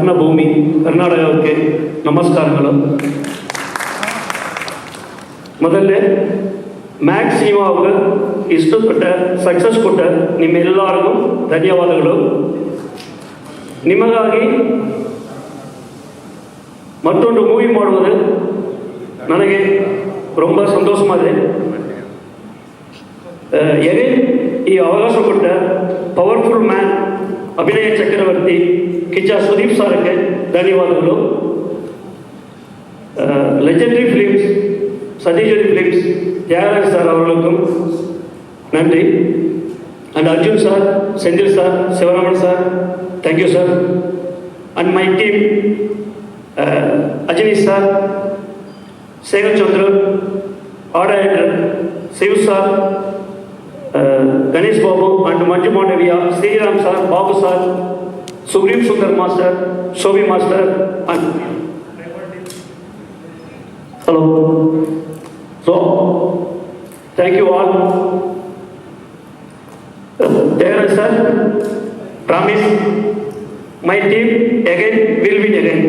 ಕರ್ಣಭೂಮಿ ಕರ್ನಾಟಕಕ್ಕೆ ನಮಸ್ಕಾರಗಳು. ಮೊದಲೇ ಮ್ಯಾಕ್ಸ್ ಸಿನಿಮಾ ಅವರು ಇಷ್ಟು ಕೊಟ್ಟ ಸಕ್ಸಸ್ ಕೊಟ್ಟ ನಿಮ್ಮೆಲ್ಲರಿಗೂ ಧನ್ಯವಾದಗಳು. ನಿಮಗಾಗಿ ಮತ್ತೊಂದು ಮೂವಿ ಮಾಡುವುದು ನನಗೆ ரொம்ப ಸಂತೋಷವಾಗಿದೆ. ಈ ಅವಕಾಶ ಕೊಟ್ಟ ಪವರ್ಫುಲ್ ಮ್ಯಾನ್ ಅಭಿನಯ ಚಕ್ರವರ್ತಿ ಕಿಚ್ಚ ಸುದೀಪ್ ಸರ್ಗೆ ಧನ್ಯವಾದಗಳು. Legendary films Satish films Thyagaraj sir ಅವರಿಗೂ நன்றி. And Arjun sir, Senthil sir, Sivaraman sir, thank you sir. And my team, Ajani sir, Segan Chandra, Art Director, Siv sir, Ganesh Babu and Manju Mandavia, Sriram sir, Babu sir, Sugrim Sundar master, Shobi master, and hello. So, thank you all. There sir, promise my team again will win again.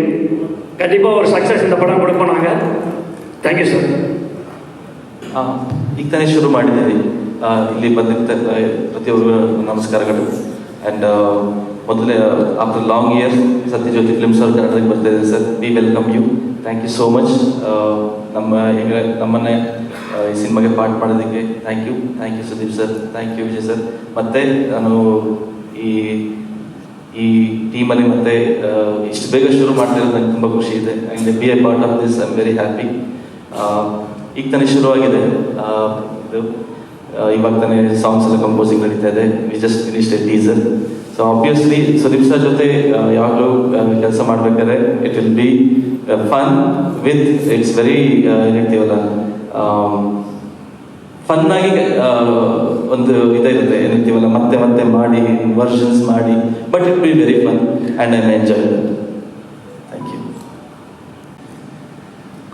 Kandipa or success in the padam kodapanaga. Thank you sir. ಈಗ ತಾನೇ ಶುರು ಮಾಡಿದ್ದೀವಿ. ಇಲ್ಲಿ ಬಂದಿದ್ದ ಪ್ರತಿಯೊಬ್ಬರಿಗೂ ನಮಸ್ಕಾರಗಳು. And ಮೊದಲೇ after long years Sathyajyothi films ಅವ್ರ ಕನ್ನಡಕ್ಕೆ ಬರ್ತಾ ಇದೆ sir. We welcome you. Thank you so much. ನಮ್ಮನ್ನೇ ಈ ಸಿನಿಮಾಗೆ ಪಾರ್ಟ್ ಮಾಡೋದಕ್ಕೆ thank you Sudeep sir, thank you Vijay sir. ಮತ್ತು ನಾನು ಈ ಟೀಮಲ್ಲಿ ಮತ್ತೆ ಇಷ್ಟು ಬೇಗ ಶುರು ಮಾಡ್ತಿರೋದು ನನಗೆ ತುಂಬ ಖುಷಿ ಇದೆ. And B A part of this I am very happy. ಈಗ ತಾನೇ ಶುರುವಾಗಿದೆ ಇದು. ಇವಾಗ ತಾನೇ ಸಾಂಗ್ಸ್ ಎಲ್ಲ ಕಂಪೋಸಿಂಗ್ ನಡೀತಾ ಇದೆ. We just finished a teaser. So obviously Sudeep sir ಜೊತೆ ಯಾವಾಗಲೂ ಕೆಲಸ ಮಾಡಬೇಕಾದ್ರೆ it will be fun with it's very ಏನಂತೀವಲ್ಲ ಫನ್ನಾಗಿ ಒಂದು ಇದಿರುತ್ತೆ ಏನಂತೀವಲ್ಲ ಮತ್ತೆ ಮತ್ತೆ ಮಾಡಿ ವರ್ಷನ್ಸ್ ಮಾಡಿ, but it be very fun and I my enjoy that. Thank you.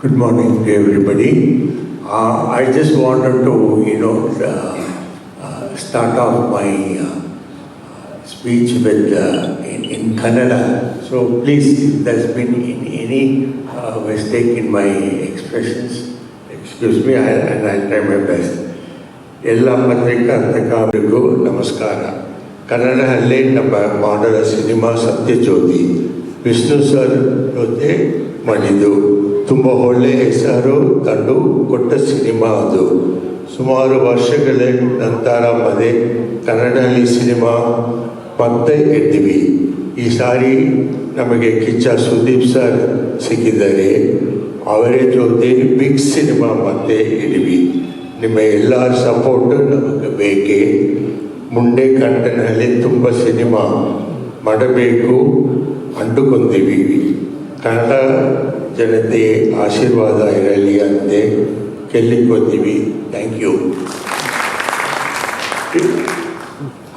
Good morning to everybody. I just wanted to, start off my speech with in Kannada. So please, if there's been any mistake in my expressions, excuse me, and I'll try my best. ಎಲ್ಲ ಪತ್ರಿಕಾರ್ಥಕರಿಗೂ ನಮಸ್ಕಾರ. ಕನ್ನಡದಲ್ಲೇ ನಮ್ಮ ಮಾಡದ cinema Sathyajyothi Vishnu sir ಜೊತೆ ಮಾಡಿದ್ದು ತುಂಬ ಒಳ್ಳೆಯ ಹೆಸರು ತಂದು ಕೊಟ್ಟ ಸಿನಿಮಾ ಅದು. ಸುಮಾರು ವರ್ಷಗಳ ನಂತರ ಕನ್ನಡದಲ್ಲಿ ಸಿನಿಮಾ ಮತ್ತೆ ಎದ್ದಿವಿ. ಈ ಸಾರಿ ನಮಗೆ ಕಿಚ್ಚ ಸುದೀಪ್ ಸರ್ ಸಿಕ್ಕಿದ್ದಾರೆ. ಅವರ ಜೊತೆ ಬಿಗ್ ಸಿನಿಮಾ ಮತ್ತೆ ಇದ್ದೀವಿ. ನಿಮ್ಮ ಎಲ್ಲ ಸಪೋರ್ಟ್ ನಮಗೆ ಬೇಕೇ. ಮುಂದೆ ಕಂಟನಲ್ಲಿ ತುಂಬ ಸಿನಿಮಾ ಮಾಡಬೇಕು ಅಂದುಕೊಂಡಿವಿ. ಕನ್ನಡ ಜನತೆ ಆಶೀರ್ವಾದ ಇರಲಿ ಅಂತ ಕೇಳಿಕೊಳ್ತೀವಿ. Thank you.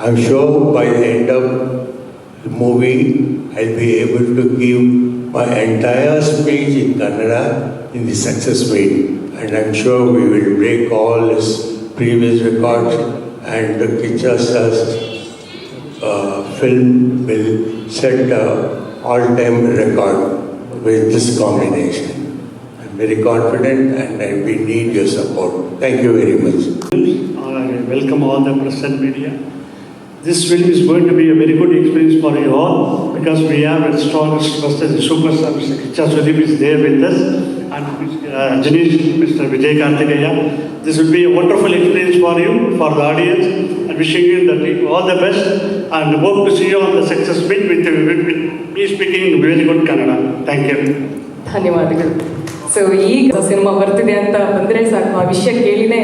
I am sure by the end of the movie I will be able to give my entire speech in Kannada in the success rate, and I'm sure we will break all his previous records, and the Kicha Sir's film will set an all-time record with this combination. I'm very confident and we need your support. Thank you very much. I welcome all the press and media. This film is going to be a very good experience for you all, because we have a strongest trusted superstar, Mr. Kicha Sudeep is there with us, and Janish, Mr. Vijay Karthikeya. This will be a wonderful experience for you, for the audience, and wishing you all the best, and hope to see you on the success meet with me speaking very good Kannada. Thank you. ಧನ್ಯವಾದಗಳು. So ಈಗ cinema ಬರ್ತಿದೆ ಅಂತ ಬಂದರೆ ಸಾಕು, ಆ ವಿಷಯ ಕೇಳಿನೇ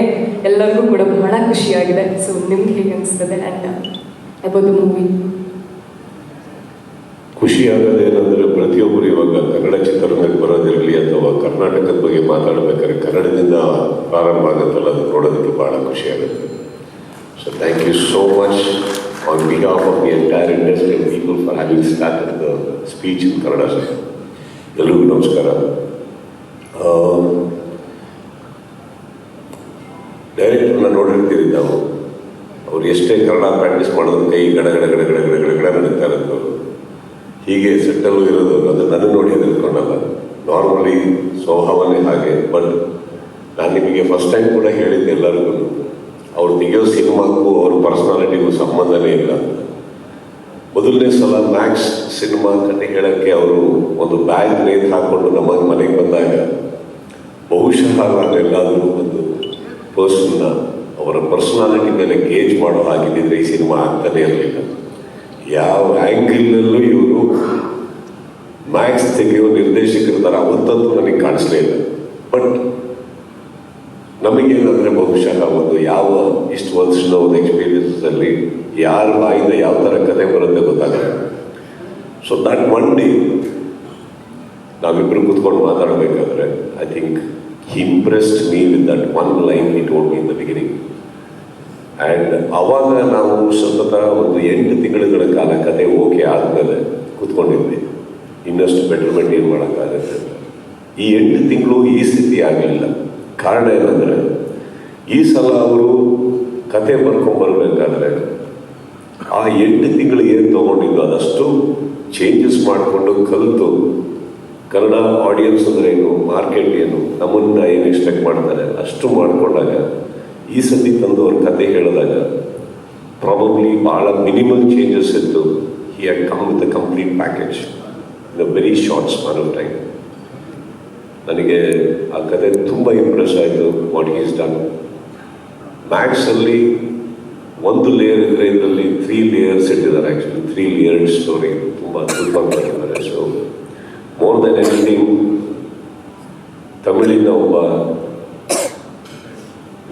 ಎಲ್ಲರಿಗೂ ಕೂಡ ಬಹಳ ಖುಷಿಯಾಗಿದೆ. ಸೊ ನಿಮ್ಗೆ ಹೇಗೆ ಅನಿಸ್ತದೆ ಆ್ಯಂಡ್ ಅಬೌಟ್ ದ ಮೂವಿ? ಖುಷಿಯಾಗದೆ ಏನಂದರೆ ಪ್ರತಿಯೊಬ್ಬರು ಇವಾಗ ಕನ್ನಡ ಚಿತ್ರರಂಗಕ್ಕೆ ಬರೋದಿರಲಿ ಅಥವಾ ಕರ್ನಾಟಕದ ಬಗ್ಗೆ ಮಾತಾಡಬೇಕಾದ್ರೆ ಕನ್ನಡದಿಂದ ಪ್ರಾರಂಭ ಆಗುತ್ತಲ್ಲ, ಅದು ನೋಡೋದಕ್ಕೆ ಭಾಳ ಖುಷಿಯಾಗುತ್ತೆ. So thank you so much on behalf of the entire industry and people for having started the speech in Kannada. ಎಲ್ರಿಗೂ ನಮಸ್ಕಾರ. ಡೈರೆಕ್ಟರ್ನ ನೋಡಿರ್ತೀರಿ ನಾವು. ಅವ್ರು ಎಷ್ಟೇ ಕನ್ನಡ ಪ್ರಾಕ್ಟೀಸ್ ಮಾಡೋದು ಕೈ ಗಡ ಗಡ ಗಡ ಗಡ ಗಡ ಗಡ ಗಡ ನಡೀತಾ ಇರೋದು. ಹೀಗೆ ಸೆಟ್ಟಲ್ಲೂ ಇರೋದು ಅದು ನನ್ನ ನೋಡಿ ತಿಳ್ಕೊಂಡಲ್ಲ. ನಾರ್ಮಲಿ ಸ್ವಭಾವನೇ ಹಾಗೆ. ಬಟ್ ನಾನು ನಿಮಗೆ ಫಸ್ಟ್ ಟೈಮ್ ಕೂಡ ಹೇಳಿದ್ದೆ ಎಲ್ಲರಿಗೂ, ಅವ್ರು ತೆಗೆಯೋ ಸಿನಿಮಾಕ್ಕೂ ಅವ್ರ ಪರ್ಸನಾಲಿಟಿಗೂ ಸಂಬಂಧನೇ ಇಲ್ಲ. ಮೊದಲನೇ ಸಲ ಮ್ಯಾಕ್ಸ್ ಸಿನಿಮಾ ಕತೆ ಹೇಳೋಕ್ಕೆ ಅವರು ಒಂದು ಬ್ಯಾಗ್ ನೇತು ಹಾಕ್ಕೊಂಡು ನಮ್ಮ ಮನೆಗೆ ಬಂದಾಗ ಬಹುಶಃ ನಾನೆಲ್ಲಾದರೂ ಒಂದು ಪರ್ಸನ್ನ ಅವರ ಪರ್ಸನಾಲಿಟಿ ಮೇಲೆ ಗೇಜ್ ಮಾಡೋ ಹಾಗಿದ್ದರೆ ಈ ಸಿನಿಮಾ ಆಗ್ತಾನೆ ಇರಲಿಲ್ಲ. ಯಾವ ಆ್ಯಂಗಲ್ನಲ್ಲೂ ಇವರು ಮ್ಯಾಕ್ಸ್ ತೆಗೆಯೋ ನಿರ್ದೇಶಕರ ಥರ ಅವತ್ತಂತೂ ನನಗೆ ಕಾಣಿಸ್ಲೇ ಇಲ್ಲ. ಬಟ್ ನಮಗೇನಂದರೆ ಬಹುಶಃ ಒಂದು ಯಾವ ಇಷ್ಟು ವರ್ಷದ ಒಂದು ಎಕ್ಸ್ಪೀರಿಯನ್ಸಲ್ಲಿ ಯಾರ ಬಾಯಿಂದ ಯಾವ ಥರ ಕತೆ ಬರುತ್ತೆ ಗೊತ್ತಾಗಲ್ಲ. ಸೊ ದಟ್ ಒನ್ ಡೇ ನಾವಿಬ್ಬರು ಕೂತ್ಕೊಂಡು ಮಾತಾಡಬೇಕಾದ್ರೆ I think he impressed me with that one line he told me in the beginning. And ಆವಾಗ ನಾವು ಸತತ ಒಂದು 8 ತಿಂಗಳುಗಳ ಕಾಲ ಕತೆ ಓಕೆ ಆದಮೇಲೆ ಕೂತ್ಕೊಂಡಿದ್ವಿ, ಇನ್ನಷ್ಟು ಬೆಟರ್ಮೆಂಟ್ ಏನು ಮಾಡೋಕ್ಕಾಗುತ್ತೆ. ಈ 8 ತಿಂಗಳು ಈ ಸ್ಥಿತಿ ಆಗಲಿಲ್ಲ. ಕಾರಣ ಏನಂದರೆ ಈ ಸಲ ಅವರು ಕತೆ ಬರ್ಕೊಂಬರ್ಬೇಕಾದ್ರೆ ಆ 8 ತಿಂಗಳು ಏನು ತೊಗೊಂಡಿದ್ದು ಅದಷ್ಟು ಚೇಂಜಸ್ ಮಾಡಿಕೊಂಡು ಕಲಿತು ಕನ್ನಡ ಆಡಿಯನ್ಸ್ ಅಂದರೆ ಏನು, ಮಾರ್ಕೆಟ್ ಏನು, ನಮ್ಮನ್ನು ಏನು ಎಕ್ಸ್ಪೆಕ್ಟ್ ಮಾಡ್ತಾರೆ ಅಷ್ಟು ಮಾಡಿಕೊಂಡಾಗ ಈ ಸತಿ ತಂದು ಅವ್ರ ಕತೆ ಹೇಳಿದಾಗ ಪ್ರಾಬಬ್ಲಿ ಭಾಳ ಮಿನಿಮಲ್ ಚೇಂಜಸ್ ಇತ್ತು. He had come with a complete package in a very short span of time. ನನಗೆ ಆ ಕತೆ ತುಂಬ ಇಂಪ್ರೆಸ್ ಆಯಿತು. ವಾಟ್ ಈಸ್ ಡನ್ ಮ್ಯಾಕ್ಸಲ್ಲಿ ಒಂದು ಲೇಯರ್ ಇದ್ದರೆ ಇದರಲ್ಲಿ 3 ಲೇಯರ್ಸ್ ಇಟ್ಟಿದ್ದಾರೆ. ಆ್ಯಕ್ಚುಲಿ 3 ಲೇಯರ್ಡ್ ಸ್ಟೋರಿ ತುಂಬ ಅದ್ಭುತವಾಗಿ ಮಾಡಿದ್ದಾರೆ. ಸೊ ಮೋರ್ ದೆನ್ ಎನಿಥಿಂಗ್ ತಮಿಳಿನ ಒಬ್ಬ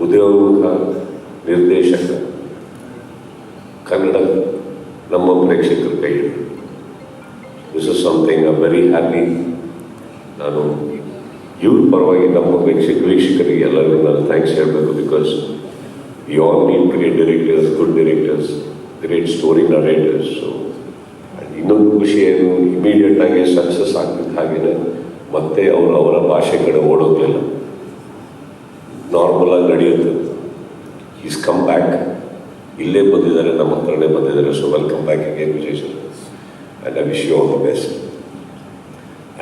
ಉದ್ಯೋಗ ನಿರ್ದೇಶಕ ಕನ್ನಡ ನಮ್ಮ ಪ್ರೇಕ್ಷಕರ ಕೈ ಹಿಡಿದು this is something I very happy. ನಾನು ಇವ್ರ ಪರವಾಗಿ ನಮ್ಮ ವೀಕ್ಷಕರಿಗೆ ಎಲ್ಲರಿಗೂ ನಾನು ಥ್ಯಾಂಕ್ಸ್ ಹೇಳಬೇಕು. Because you all need great directors, good directors, great story narrators. So ಇನ್ನೊಂದು ಖುಷಿ ಏನು, ಇಮಿಡಿಯೇಟ್ ಆಗಿ ಸಕ್ಸಸ್ ಆಗ್ತಿದ್ದ ಹಾಗೆಯೇ ಮತ್ತೆ ಅವರು ಅವರ ಭಾಷೆ ಕಡೆ ಓಡೋಗಲಿಲ್ಲ, ನಾರ್ಮಲ್ ಆಗಿ ನಡೆಯುತ್ತೆ. ಈಸ್ ಕಮ್ ಬ್ಯಾಕ್, ಇಲ್ಲೇ ಬಂದಿದ್ದಾರೆ, ನಮ್ಮ ಹತ್ರನೇ ಬಂದಿದ್ದಾರೆ. So welcome back again Vijay sir, and I wish you all the best.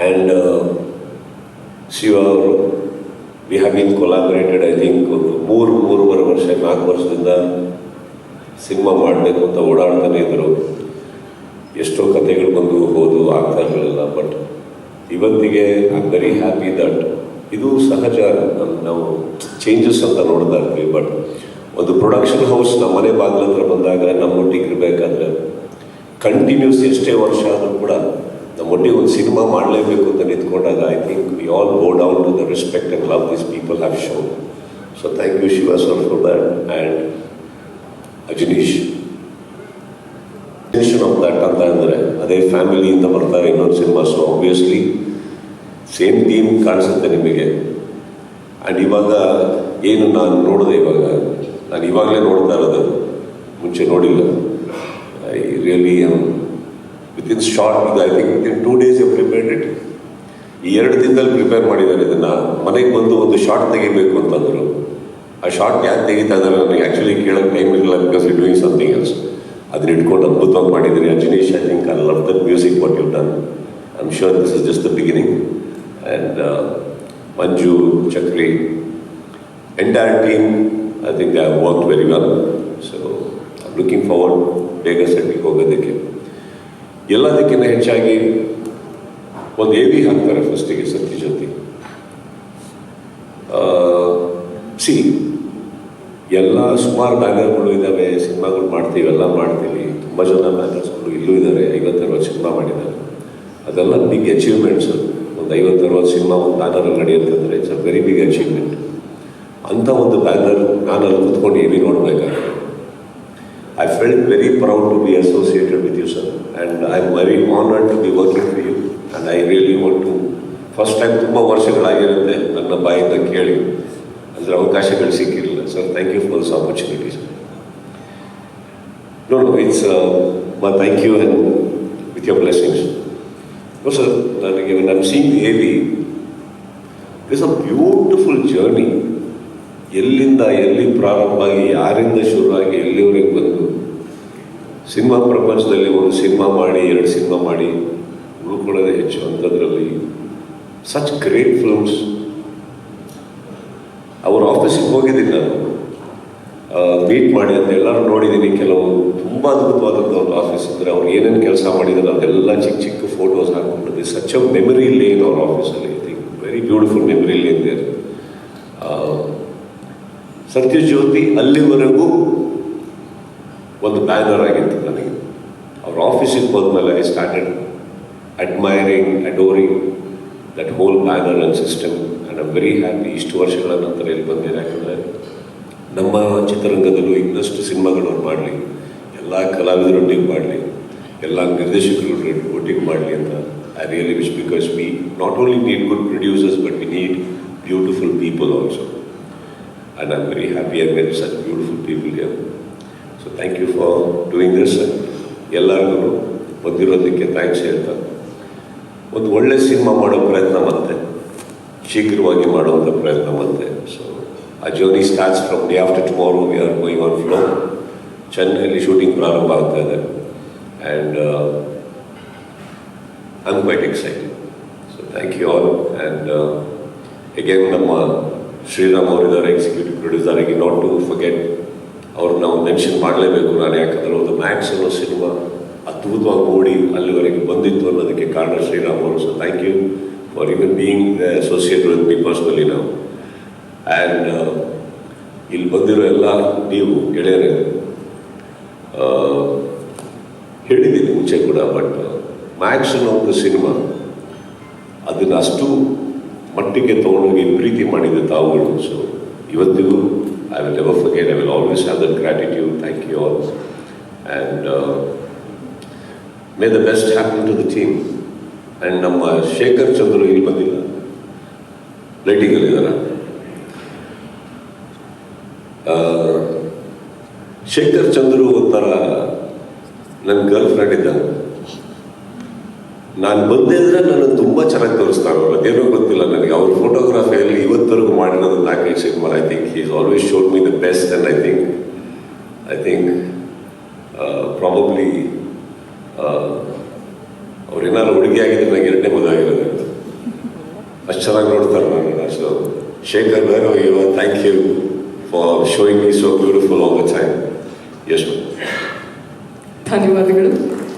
And Shiva ಅವರು we have been collaborated I think ಒಂದು 3.5 ವರ್ಷ 4 ವರ್ಷದಿಂದ ಸಿನಿಮಾ ಮಾಡಬೇಕು ಅಂತ ಓಡಾಡ್ತಾನೆ ಇದ್ದರು. ಎಷ್ಟೋ ಕಥೆಗಳು ಬಂದು ಹೋಗೋದು ಆಗ್ತಾ ಇರಲಿಲ್ಲ. ಬಟ್ ಇವತ್ತಿಗೆ I am very happy that ಇದು ಸಹಜ, ನಾವು ಚೇಂಜಸ್ ಅಂತ ನೋಡ್ತಾ ಇರ್ತೀವಿ. ಬಟ್ ಒಂದು ಪ್ರೊಡಕ್ಷನ್ ಹೌಸ್ ನಮ್ಮ ಮನೆ ಬಾಗಿಲ ಹತ್ರ ಬಂದಾಗ ನಮ್ಮೊಟ್ಟಿಗೆ ಇರಬೇಕಾದ್ರೆ ಕಂಟಿನ್ಯೂಸ್ ಎಷ್ಟೇ ವರ್ಷ ಆದರೂ ಕೂಡ ನಮ್ಮೊಟ್ಟಿಗೆ ಒಂದು ಸಿನಿಮಾ ಮಾಡಲೇಬೇಕು ಅಂತ ನಿಂತ್ಕೊಂಡಾಗ I think we all go down to the respect and love this people have shown. So thank you Shiva sir for that. And Ajaneesh of that ಅಂತ ಅಂದರೆ ಅದೇ ಫ್ಯಾಮಿಲಿಯಿಂದ ಬರ್ತಾರೆ ಇನ್ನೊಂದು cinema. So obviously same theme ಕಾಣಿಸುತ್ತೆ ನಿಮಗೆ. ಆ್ಯಂಡ್ ಇವಾಗ ಏನು ನಾನು ನೋಡಿದೆ, ನಾನು ಇವಾಗಲೇ ನೋಡ್ತಾ ಇರೋದು, ಮುಂಚೆ ನೋಡಿಲ್ಲ. I really within short, I think within 2 days you prepared it. ಈ 2 ದಿನದಲ್ಲಿ ಪ್ರಿಪೇರ್ ಮಾಡಿದ್ದಾರೆ ಇದನ್ನು. ಮನೆಗೆ ಬಂದು ಒಂದು ಶಾರ್ಟ್ ತೆಗಿಬೇಕು ಅಂತಂದರು. ಆ ಶಾರ್ಟ್ ಯಾಕೆ ತೆಗಿತಾ ಇದ್ದಾರೆ ನನಗೆ ಆ್ಯಕ್ಚುಲಿ ಕೇಳೋಕ್ಕೆ ಟೈಮ್ ಇರಲಿಲ್ಲ, because you doing something else. ಅದನ್ನ ಇಟ್ಕೊಂಡು ಅದ್ಭುತವಾಗಿ ಮಾಡಿದ್ದೀರಿ Ajaneesh. I think I love that music what you done. I am sure this is just the beginning. And Manju, Chakri, entire team, I think they have worked very well. So I am looking forward ಬೇಗ ಸೆಟ್ಟಿಗೆ ಹೋಗೋದಕ್ಕೆ. ಎಲ್ಲದಕ್ಕಿಂತ ಹೆಚ್ಚಾಗಿ ಒಂದು AV ಹಾಕ್ತಾರೆ ಫಸ್ಟಿಗೆ ಸತ್ಯ ಜೊತೆ. ಎಲ್ಲ ಸುಮಾರು ಬ್ಯಾನರ್ಗಳು ಇದ್ದಾವೆ, ಸಿನಿಮಾಗಳು ಮಾಡ್ತೀವಿ, ಎಲ್ಲ ಮಾಡ್ತೀವಿ. ತುಂಬ ಜನ ಬ್ಯಾನರ್ಸ್ಗಳು ಇಲ್ಲೂ ಇದ್ದಾರೆ, 50-60 ಸಿನಿಮಾ ಮಾಡಿದ್ದಾರೆ. ಅದೆಲ್ಲ ಬಿಗ್ ಅಚೀವ್ಮೆಂಟ್ಸ್. ಒಂದು 50-60 ಸಿನಿಮಾ ಒಂದು ಬ್ಯಾನರಲ್ಲಿ ನಡೆಯುತ್ತಂದರೆ it's a very big achievement. ಅಂಥ ಒಂದು ಬ್ಯಾನರ್ ನಾನು ಅಲ್ಲಿ ಕೂತ್ಕೊಂಡು AV ನೋಡಬೇಕಾದ್ರೆ I felt very proud to be associated with you, sir, and I'm very honored to be working for you. And I really want to, first time ತುಂಬ ವರ್ಷಗಳಾಗಿರುತ್ತೆ ನನ್ನ ಬಾಯಿಂದ ಕೇಳಿ, ಅಂದರೆ ಅವಕಾಶಗಳು ಸಿಕ್ಕಿರಲಿಲ್ಲ. Sir, thank you for this opportunity. Sir, no, it's thank you and with your blessings. No, sir, ನನಗೆ when I'm seeing the AV, it's a beautiful journey. ಎಲ್ಲಿಂದ ಎಲ್ಲಿ ಪ್ರಾರಂಭ ಆಗಿ, ಯಾರಿಂದ ಶುರುವಾಗಿ ಎಲ್ಲಿವರೆಗೆ ಬಂದು ಸಿನಿಮಾ ಪ್ರಪಂಚದಲ್ಲಿ ಒಂದು ಸಿನಿಮಾ ಮಾಡಿ 2 ಸಿನಿಮಾ ಮಾಡಿ ಉಳ್ಕೊಳ್ಳೋದೇ ಹೆಚ್ಚು ಅಂಥದ್ರಲ್ಲಿ ಸಚ್ ಗ್ರೇಟ್ ಫಿಲ್ಮ್ಸ್. ಅವ್ರ ಆಫೀಸಿಗೆ ಹೋಗಿದ್ದೀನಿ ನಾನು, ಮೀಟ್ ಮಾಡಿ ಅಂತ ಎಲ್ಲರೂ ನೋಡಿದ್ದೀನಿ. ಕೆಲವು ತುಂಬ ಅದ್ಭುತವಾದಂಥ ಒಂದು ಆಫೀಸ್ ಅಂದರೆ ಅವ್ರು ಏನೇನು ಕೆಲಸ ಮಾಡಿದ್ದಾರೆ ಅದೆಲ್ಲ ಚಿಕ್ಕ ಚಿಕ್ಕ ಫೋಟೋಸ್ ಹಾಕ್ಕೊಂಡಿದ್ದೆ. ಸಚ್ ಅ ಮೆಮರಿ ಲೇನ್ ಅವ್ರ ಆಫೀಸಲ್ಲಿ. I think very beautiful memory lane there. Satyajyothi ಅಲ್ಲಿವರೆಗೂ ಒಂದು ಬ್ಯಾನರ್ ಆಗಿತ್ತು ನನಗೆ. ಅವ್ರ ಆಫೀಸಿಗೆ ಹೋದ್ಮೇಲೆ I started admiring, adoring that whole banner and system. And I very happy ಇಷ್ಟು ವರ್ಷಗಳ ನಂತರ ಇಲ್ಲಿ ಬಂದಿದೆ. ಯಾಕಂದರೆ ನಮ್ಮ ಚಿತ್ರರಂಗದಲ್ಲೂ ಇನ್ನಷ್ಟು ಸಿನಿಮಾಗಳು ಮಾಡಲಿ, ಎಲ್ಲ ಕಲಾವಿದರೊಟ್ಟಿಗೆ ಮಾಡಲಿ, ಎಲ್ಲ ನಿರ್ದೇಶಕರು ಒಟ್ಟಿಗೆ ಮಾಡಲಿ ಅಂತ I really wish. Because we not only need good producers but we need beautiful people also. And I'm very happy I met such beautiful people here. So thank you for doing this. ಎಲ್ಲರಿಗೂ ಬಂದಿರೋದಕ್ಕೆ thanks ಹೇಳ್ತಾ, ಒಂದು ಒಳ್ಳೆ cinema ಮಾಡೋ ಪ್ರಯತ್ನ ಮತ್ತೆ ಶೀಘ್ರವಾಗಿ ಮಾಡುವಂಥ ಪ್ರಯತ್ನ ಮತ್ತೆ. ಸೊ ಆ journey starts from day after tomorrow. We are going on flow. ಚೆನ್ನೈಯಲ್ಲಿ ಶೂಟಿಂಗ್ ಪ್ರಾರಂಭ ಆಗ್ತಾ ಇದೆ. And I am quite excited. So thank you all. And again ನಮ್ಮ ಶ್ರೀರಾಮ್ ಅವರಿದ್ದಾರೆ ಎಕ್ಸಿಕ್ಯೂಟಿವ್ ಪ್ರೊಡ್ಯೂಸರ್ ಆಗಿ. ನಾಟ್ ಟು ಫರ್ಗೆಟ್, ಅವ್ರು ನಾವು ಮೆನ್ಷನ್ ಮಾಡಲೇಬೇಕು ನಾನು. ಯಾಕಂದರೆ ಒಂದು ಮ್ಯಾಕ್ಸ್ ಅನ್ನೋ ಸಿನಿಮಾ ಅದ್ಭುತವಾಗಿ ಓಡಿ ಅಲ್ಲಿವರೆಗೆ ಬಂದಿತ್ತು ಅನ್ನೋದಕ್ಕೆ ಕಾರಣ ಶ್ರೀರಾಮ್ ಅವರು. So thank you for even being associate with me personally ನಾವು. ಆ್ಯಂಡ್ ಇಲ್ಲಿ ಬಂದಿರೋ ಎಲ್ಲ ನೀವು ಗೆಳೆಯರೇ, ಹೇಳಿದ್ದೀನಿ ಮುಂಚೆ ಕೂಡ, ಬಟ್ ಮ್ಯಾಕ್ಸ್ ಅನ್ನೋ ಒಂದು ಸಿನಿಮಾ ಅದನ್ನು ಅಷ್ಟು ಮಟ್ಟಿಗೆ ತೊಗೊಂಡೋಗಿ ಪ್ರೀತಿ ಮಾಡಿದ ತಾವುಗಳು. ಸೊ ಇವತ್ತಿಗೂ I will never forget. I will always have that gratitude. Thank you all. And may the best happen to the team. And ನಮ್ಮ ಶೇಖರ್ ಚಂದ್ರು ಇಲ್ಲಿ ಬಂದಿಲ್ಲ, ಲೈಟಿಂಗಲ್ಲಿದ್ದಾರೆ. ಶೇಖರ್ ಚಂದ್ರು ಒಂಥರ ನನ್ನ ಗರ್ಲ್ ಫ್ರೆಂಡ್ ಇದ್ದಂಗೆ. ನಾನು ಬಂದೆ ಅಂದರೆ ನಾನು ತುಂಬ ಚೆನ್ನಾಗಿ ತೋರಿಸ್ತಾರೆ ಅವರು. ಅದೇನೋ ಗೊತ್ತಿಲ್ಲ ನನಗೆ. ಅವ್ರ ಫೋಟೋಗ್ರಫಿಯಲ್ಲಿ ಇವತ್ತರೆಗೂ ಮಾಡಿರೋದು 4-5 ಸಿನಿಮಾ. I think he is always showed me the best. And I think probably ಅವ್ರೇನಾದ್ರು ಹುಡುಗಿ ಆಗಿದ್ರೆ ನನಗೆ 2ನೇ ಮದುವೆ ಆಗಿರೋದು. ಅಷ್ಟು ಚೆನ್ನಾಗಿ ನೋಡ್ತಾರೆ ನನ್ನ. ಸೊ ಶೇಖರ್ ಬೇರೆ thank you for showing me so beautiful all the time. Yash, ಧನ್ಯವಾದಗಳು.